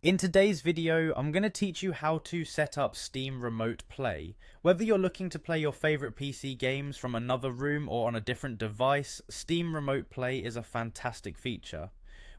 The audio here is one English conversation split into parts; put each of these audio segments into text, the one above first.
In today's video, I'm going to teach you how to set up Steam Remote Play. Whether you're looking to play your favorite PC games from another room or on a different device, Steam Remote Play is a fantastic feature.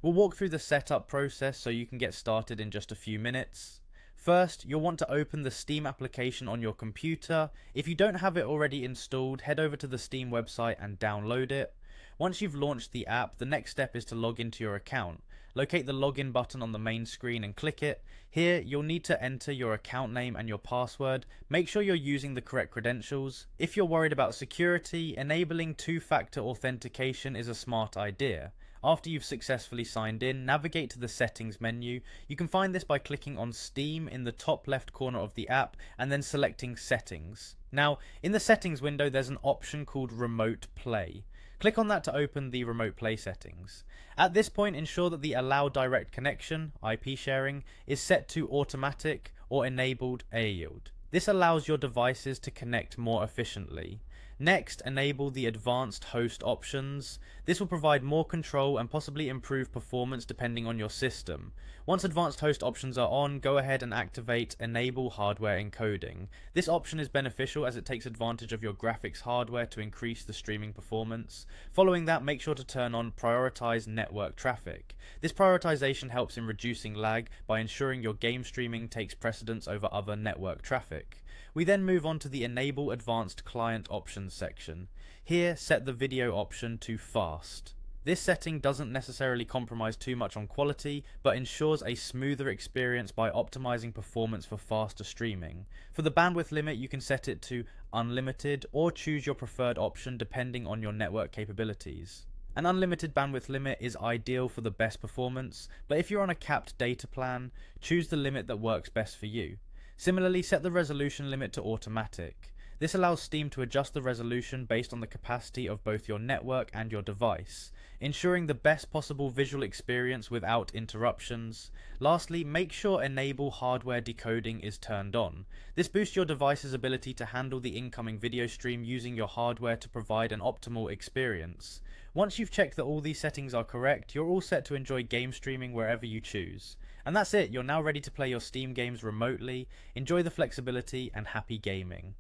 We'll walk through the setup process so you can get started in just a few minutes. First, you'll want to open the Steam application on your computer. If you don't have it already installed, head over to the Steam website and download it. Once you've launched the app, the next step is to log into your account. Locate the login button on the main screen and click it. Here, you'll need to enter your account name and your password. Make sure you're using the correct credentials. If you're worried about security, enabling two-factor authentication is a smart idea. After you've successfully signed in, navigate to the settings menu. You can find this by clicking on Steam in the top left corner of the app and then selecting settings. Now, in the settings window, there's an option called Remote Play. Click on that to open the Remote Play settings. At this point, ensure that the Allow Direct Connection, IP sharing, is set to automatic or enabled AIOD. This allows your devices to connect more efficiently. Next, enable the advanced host options. This will provide more control and possibly improve performance depending on your system. Once advanced host options are on, go ahead and activate enable hardware encoding. This option is beneficial as it takes advantage of your graphics hardware to increase the streaming performance. Following that, make sure to turn on prioritize network traffic. This prioritization helps in reducing lag by ensuring your game streaming takes precedence over other network traffic. We then move on to the Enable Advanced Client Options section. Here, set the video option to Fast. This setting doesn't necessarily compromise too much on quality, but ensures a smoother experience by optimizing performance for faster streaming. For the bandwidth limit, you can set it to Unlimited or choose your preferred option depending on your network capabilities. An unlimited bandwidth limit is ideal for the best performance, but if you're on a capped data plan, choose the limit that works best for you. Similarly, set the resolution limit to automatic. This allows Steam to adjust the resolution based on the capacity of both your network and your device, ensuring the best possible visual experience without interruptions. Lastly, make sure Enable Hardware Decoding is turned on. This boosts your device's ability to handle the incoming video stream using your hardware to provide an optimal experience. Once you've checked that all these settings are correct, you're all set to enjoy game streaming wherever you choose. And that's it, you're now ready to play your Steam games remotely. Enjoy the flexibility and happy gaming.